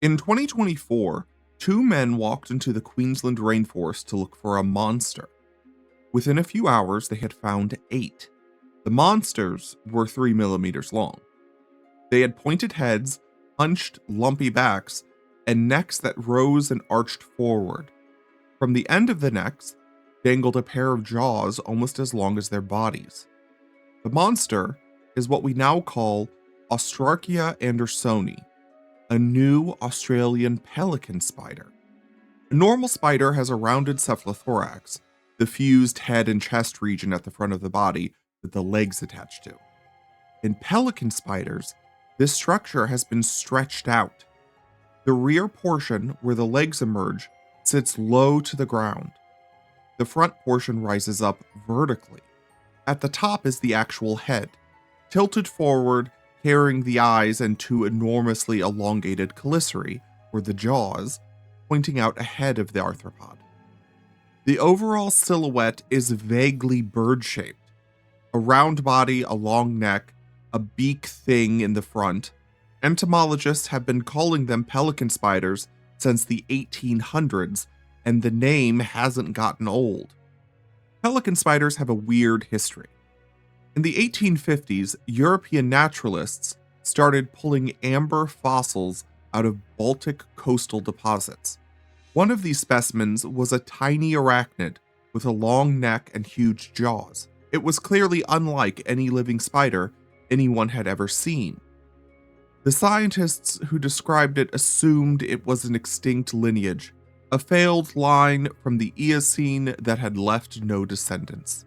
In 2024, two men walked into the Queensland rainforest to look for a monster. Within a few hours, they had found 8. The monsters were 3 millimeters long. They had pointed heads, hunched, lumpy backs, and necks that rose and arched forward. From the end of the necks dangled a pair of jaws almost as long as their bodies. The monster is what we now call Austrarchaea andersoni, a new Australian pelican spider. A normal spider has a rounded cephalothorax, the fused head and chest region at the front of the body that the legs attach to. In pelican spiders, this structure has been stretched out. The rear portion, where the legs emerge, sits low to the ground. The front portion rises up vertically. At the top is the actual head, tilted forward, carrying the eyes and 2 enormously elongated chelicerae, or the jaws, pointing out ahead of the arthropod. The overall silhouette is vaguely bird-shaped. A round body, a long neck, a beak thing in the front. Entomologists have been calling them pelican spiders since the 1800s, and the name hasn't gotten old. Pelican spiders have a weird history. In the 1850s, European naturalists started pulling amber fossils out of Baltic coastal deposits. One of these specimens was a tiny arachnid with a long neck and huge jaws. It was clearly unlike any living spider anyone had ever seen. The scientists who described it assumed it was an extinct lineage, a failed line from the Eocene that had left no descendants.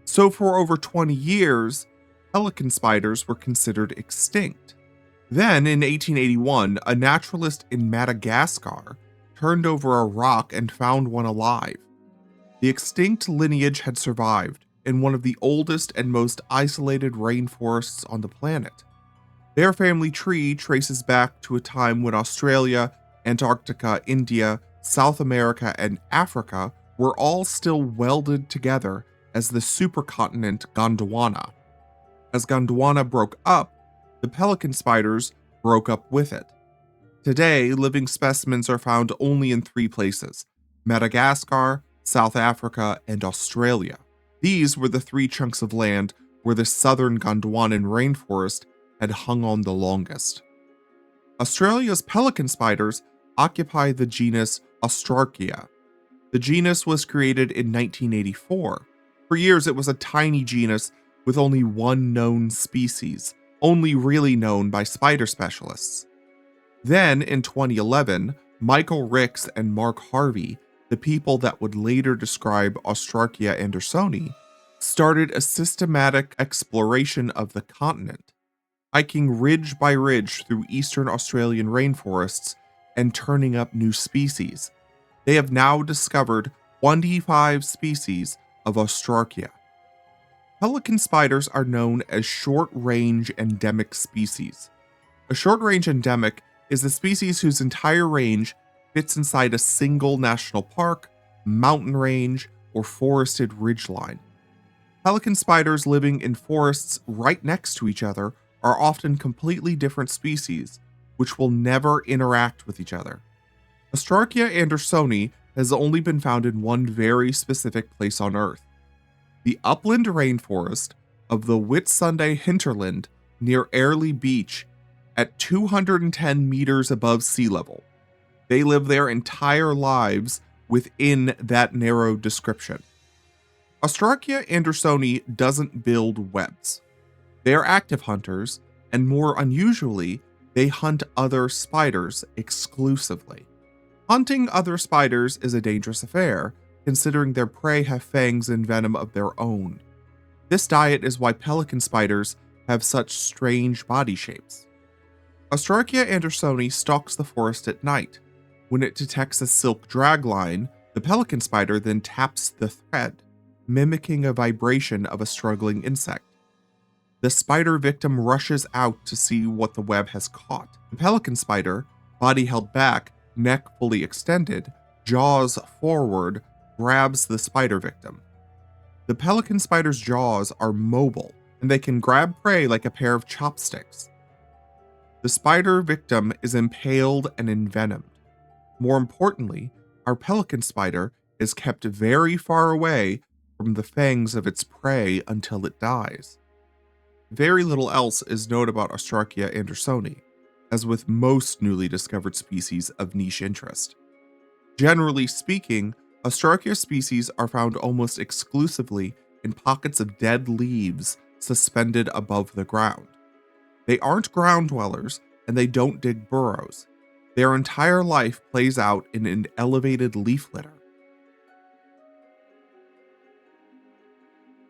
So for over 20 years, pelican spiders were considered extinct. Then, in 1881, a naturalist in Madagascar turned over a rock and found one alive. The extinct lineage had survived in one of the oldest and most isolated rainforests on the planet. Their family tree traces back to a time when Australia, Antarctica, India, South America, and Africa were all still welded together as the supercontinent Gondwana. As Gondwana broke up, the pelican spiders broke up with it. Today, living specimens are found only in 3 places: Madagascar, South Africa, and Australia. These were the 3 chunks of land where the southern Gondwanan rainforest had hung on the longest. Australia's pelican spiders occupy the genus Austrarchaea. The genus was created in 1984. For years, it was a tiny genus with only 1 known species, only really known by spider specialists. Then, in 2011, Michael Ricks and Mark Harvey, the people that would later describe Austrarchaea andersoni, started a systematic exploration of the continent, hiking ridge by ridge through eastern Australian rainforests and turning up new species. They have now discovered 25 species of Austrarchaea. Pelican spiders are known as short-range endemic species. A short-range endemic is a species whose entire range fits inside a single national park, mountain range, or forested ridgeline. Pelican spiders living in forests right next to each other are often completely different species, which will never interact with each other. Austrarchaea andersoni has only been found in one very specific place on Earth: the upland rainforest of the Whitsunday hinterland near Araneae Beach at 210 meters above sea level. They live their entire lives within that narrow description. Austrarchaea andersoni doesn't build webs. They are active hunters, and more unusually, they hunt other spiders exclusively. Hunting other spiders is a dangerous affair, considering their prey have fangs and venom of their own. This diet is why pelican spiders have such strange body shapes. Austrarchaea andersoni stalks the forest at night. When it detects a silk dragline, the pelican spider then taps the thread, mimicking a vibration of a struggling insect. The spider victim rushes out to see what the web has caught. The pelican spider, body held back, neck fully extended, jaws forward, grabs the spider victim. The pelican spider's jaws are mobile, and they can grab prey like a pair of chopsticks. The spider victim is impaled and envenomed. More importantly, our pelican spider is kept very far away from the fangs of its prey until it dies. Very little else is known about Austrarchaea andersoni, as with most newly discovered species of niche interest. Generally speaking, Austrarchaea species are found almost exclusively in pockets of dead leaves suspended above the ground. They aren't ground dwellers, and they don't dig burrows. Their entire life plays out in an elevated leaf litter.